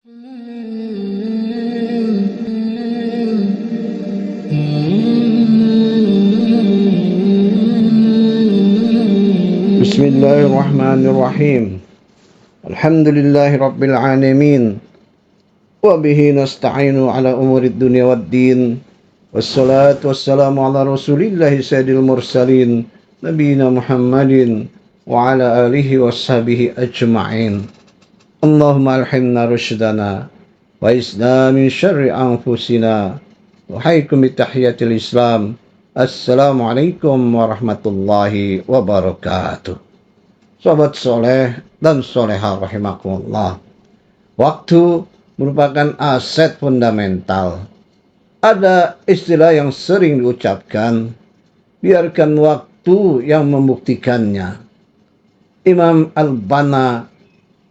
Bismillahirrahmanirrahim. Alhamdulillahi rabbil alamin. Wa bihi nasta'inu ala umurid dunya waddin. Wassalatu wassalamu ala rasulillahi sayyidil mursalin nabiyina Muhammadin wa ala alihi washabihi ajma'in. Allahumma alhimna rushdana wa isna min syarri anfusina wa haykum bitahiyatil islam. Assalamualaikum warahmatullahi wabarakatuh. Sahabat soleh dan soleha rahimakumullah. Waktu merupakan aset fundamental. Ada istilah yang sering diucapkan, biarkan waktu yang membuktikannya. Imam Al-Banna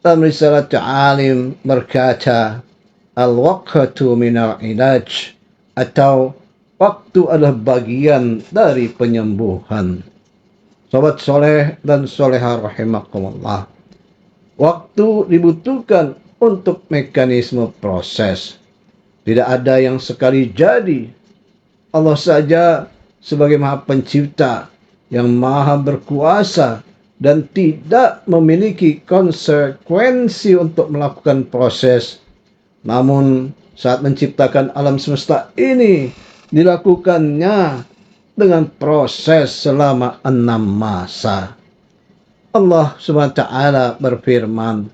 dalam risalah Ta'alim berkata, al-waqtu minal ilaj, atau waktu adalah bagian dari penyembuhan. Sobat soleh dan soleha rahimakumullah. Waktu dibutuhkan untuk mekanisme proses. Tidak ada yang sekali jadi. Allah saja sebagai Maha Pencipta yang Maha Berkuasa dan tidak memiliki konsekuensi untuk melakukan proses. Namun saat menciptakan alam semesta ini dilakukannya dengan proses selama 6 masa. Allah SWT berfirman,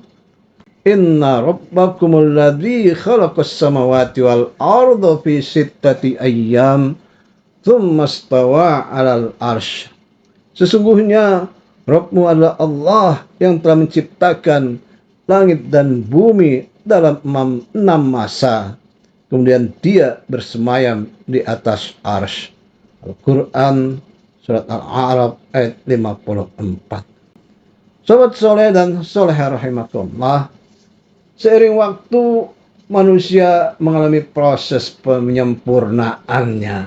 Inna rabbakumul ladzi khalaqas samawati wal arda fi sittati ayyam thumma istawa 'alal arsy. Sesungguhnya Rabbmu adalah Allah yang telah menciptakan langit dan bumi dalam 6 masa. Kemudian dia bersemayam di atas arsy. Al-Quran Surat Al-A'raf ayat 54. Sobat soleh dan soleha rahimakumullah, seiring waktu manusia mengalami proses penyempurnaannya.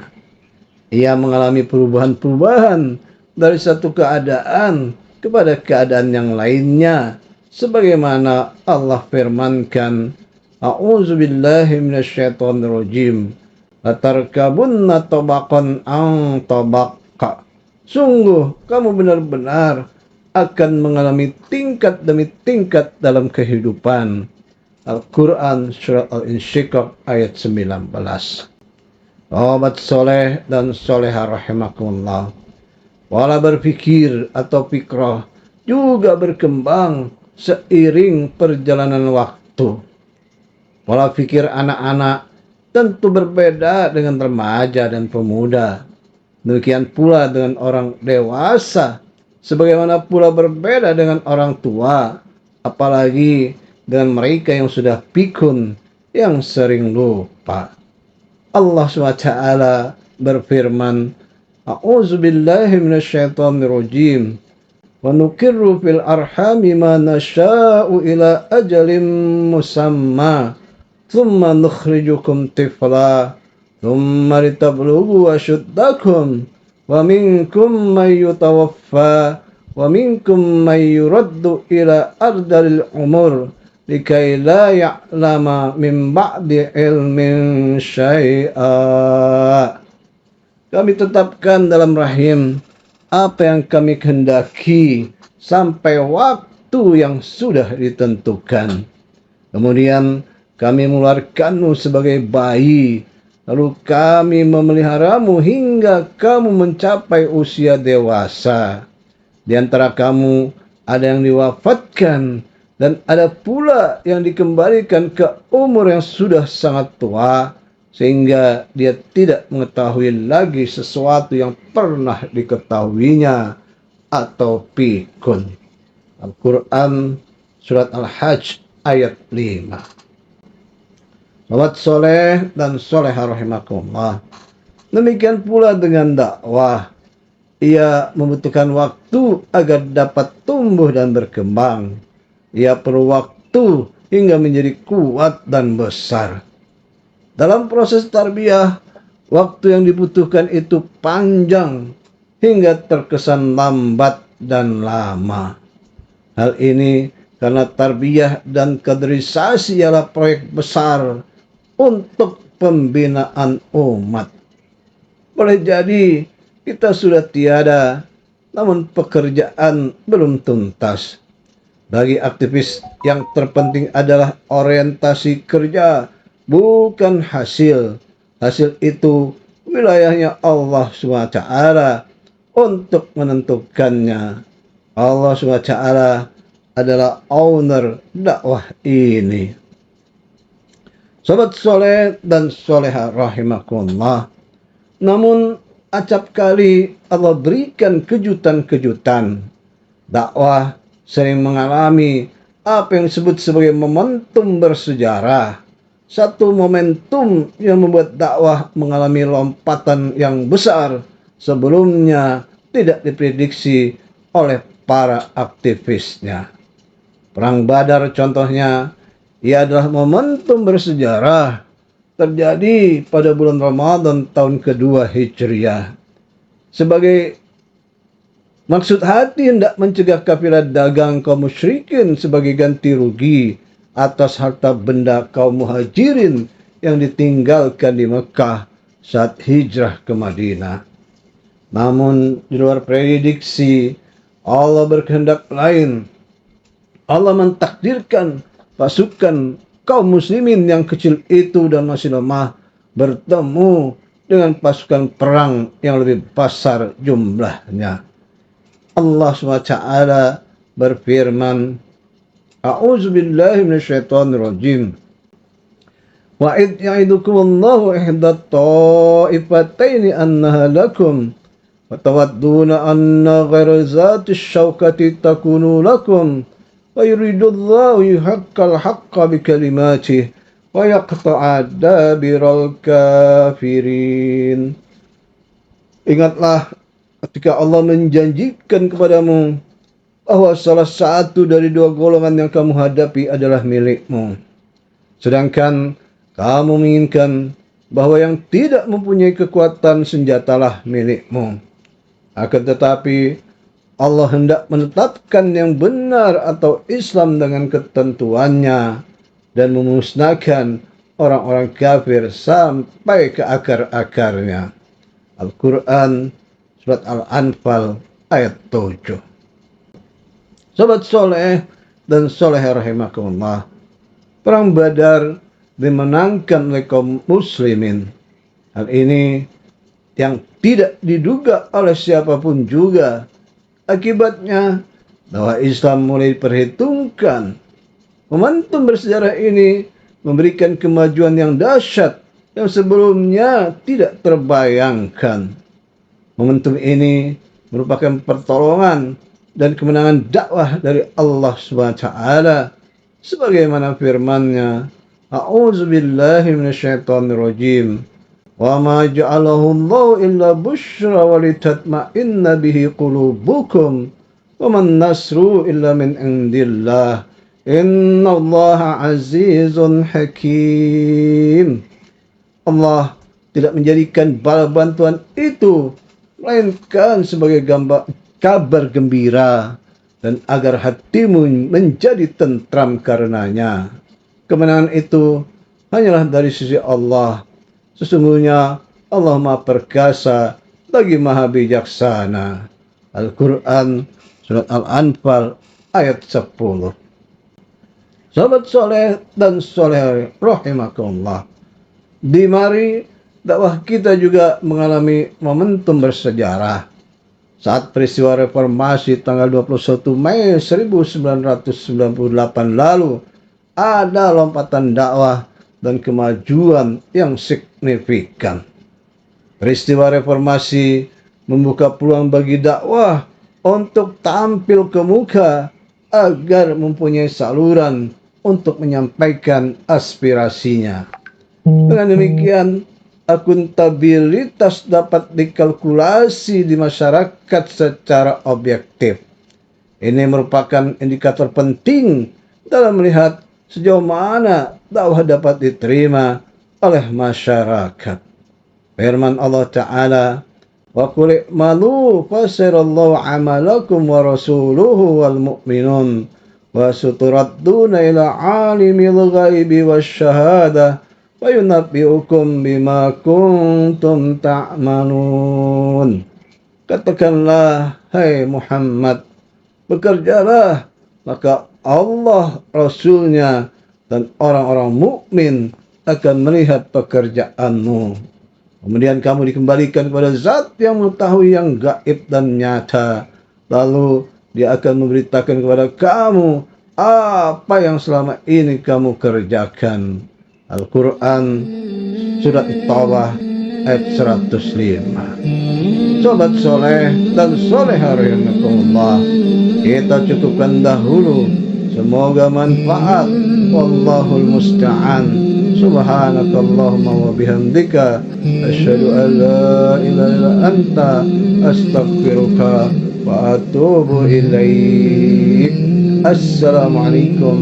Ia mengalami perubahan-perubahan dari satu keadaan kepada keadaan yang lainnya. Sebagaimana Allah firmankan, A'udzu billahi minasyaitonir rajim. Latarkabunna tabaqan an tabaqqa. Sungguh kamu benar-benar akan mengalami tingkat demi tingkat dalam kehidupan. Al-Quran Surat Al-Insyiqaq ayat 19. Sahabat soleh dan soleha rahimakumullah. Pola berpikir atau fikrah juga berkembang seiring perjalanan waktu. Pola pikir anak-anak tentu berbeda dengan remaja dan pemuda. Demikian pula dengan orang dewasa. Sebagaimana pula berbeda dengan orang tua. Apalagi dengan mereka yang sudah pikun, yang sering lupa. Allah SWT berfirman, A'udzu billahi minasyaitonir rajim. Wa nuqirru fil arhami ma nasya'u ila ajalin musamma. Thumma nukhrijukum tifla. Thumma litablughu ashuddakum. Wa minkum may yutawaffa. Wa minkum may yuraddu ila ardalil umur. Likai la ya'lama min ba'di ilmin syai'a. Kami tetapkan dalam rahim apa yang kami kehendaki sampai waktu yang sudah ditentukan. Kemudian kami mengeluarkanmu sebagai bayi, lalu kami memeliharamu hingga kamu mencapai usia dewasa. Di antara kamu ada yang diwafatkan, dan ada pula yang dikembalikan ke umur yang sudah sangat tua, sehingga dia tidak mengetahui lagi sesuatu yang pernah diketahuinya atau pikun. Al-Quran Surat Al-Hajj ayat 5. Sahabat soleh dan soleha rahimakumullah. Demikian pula dengan dakwah. Ia membutuhkan waktu agar dapat tumbuh dan berkembang. Ia perlu waktu hingga menjadi kuat dan besar. Dalam proses tarbiyah, waktu yang dibutuhkan itu panjang hingga terkesan lambat dan lama. Hal ini karena tarbiyah dan kaderisasi ialah proyek besar untuk pembinaan umat. Boleh jadi kita sudah tiada, namun pekerjaan belum tuntas. Bagi aktivis yang terpenting adalah orientasi kerja, bukan hasil. Hasil itu wilayahnya Allah SWT untuk menentukannya. Allah SWT adalah owner dakwah ini. Sobat soleh dan soleha rahimakumullah. Namun acap kali Allah berikan kejutan-kejutan. Dakwah sering mengalami apa yang disebut sebagai momentum bersejarah. Satu momentum yang membuat dakwah mengalami lompatan yang besar sebelumnya tidak diprediksi oleh para aktivisnya. Perang Badar contohnya, ia adalah momentum bersejarah terjadi pada bulan Ramadan tahun kedua Hijriah. Sebagai maksud hati hendak mencegah kafilah dagang kaum musyrikin sebagai ganti rugi atas harta benda kaum muhajirin yang ditinggalkan di Mekah saat hijrah ke Madinah. Namun di luar prediksi, Allah berkehendak lain. Allah mentakdirkan pasukan kaum muslimin yang kecil itu dan masih lemah bertemu dengan pasukan perang yang lebih besar jumlahnya. Allah SWT berfirman, A'udzu billahi minasyaitonir rajim. Wa id ya'idukumullahu ihdat ta'ifataini annaha lakum wa tawadduna anna ghayra zati syaukati takunu lakum wa yuridullahu yuhaqqal haqqa bikalimatihi wa yaqta'a dabiral kafirin. Ingatlah ketika Allah menjanjikan kepadamu bahwa salah satu dari dua golongan yang kamu hadapi adalah milikmu, sedangkan kamu menginginkan bahwa yang tidak mempunyai kekuatan senjatalah milikmu. Akan tetapi Allah hendak menetapkan yang benar atau Islam dengan ketentuannya dan memusnahkan orang-orang kafir sampai ke akar-akarnya. Al-Quran Surat Al-Anfal ayat 7. Sobat soleh dan soleh rahimakumullah, Perang Badar dimenangkan oleh kaum muslimin. Hal ini yang tidak diduga oleh siapapun juga. Akibatnya bahwa Islam mulai diperhitungkan. Momentum bersejarah ini memberikan kemajuan yang dahsyat yang sebelumnya tidak terbayangkan. Momentum ini merupakan pertolongan dan kemenangan dakwah dari Allah SWT sebagaimana firman-Nya, A'udzu billahi minasyaitonir rajim. Wa ma ja'alahu Allahu illa busyra wa litatma'inna bihi qulubukum wa man nasru illa min indillah innallaha azizun hakim. Allah tidak menjadikan bala bantuan itu melainkan sebagai kabar gembira dan agar hatimu menjadi tentram karenanya. Kemenangan itu hanyalah dari sisi Allah. Sesungguhnya Allah Maha Perkasa lagi Maha Bijaksana. Al-Quran Surat Al-Anfal ayat 10. Sahabat soleh dan soleh rahimakumullah, di mari dakwah kita juga mengalami momentum bersejarah. Saat peristiwa reformasi tanggal 21 Mei 1998 lalu, ada lompatan dakwah dan kemajuan yang signifikan. Peristiwa reformasi membuka peluang bagi dakwah untuk tampil ke muka agar mempunyai saluran untuk menyampaikan aspirasinya. Dengan demikian, akuntabilitas dapat dikalkulasi di masyarakat secara objektif. Ini merupakan indikator penting dalam melihat sejauh mana dakwah dapat diterima oleh masyarakat. Firman Allah Ta'ala, wa qul i'malu fasirallahu amalakum wa rasuluhu wal mu'minun wa suturadduna ila alimil ghaibi wasyahada wa yunabbi'ukum bima kuntum ta'malun. Katakanlah, hai Muhammad, bekerjalah, maka Allah, Rasulnya, dan orang-orang mukmin akan melihat pekerjaanmu. Kemudian kamu dikembalikan kepada Zat yang mengetahui yang gaib dan nyata. Lalu Dia akan memberitakan kepada kamu apa yang selama ini kamu kerjakan. Al-Quran Surat At-Taubah ayat 105. Sobat soleh dan soleha rahimakumullah, kita cukupkan dahulu. Semoga manfaat. Wallahul musta'an. Subhanakallahumma wa bihamdika asyhadu an la ilaha illa anta astaghfiruka wa atubu ilaik. Assalamualaikum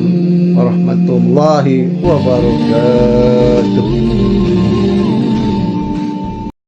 warahmatullahi wabarakatuh.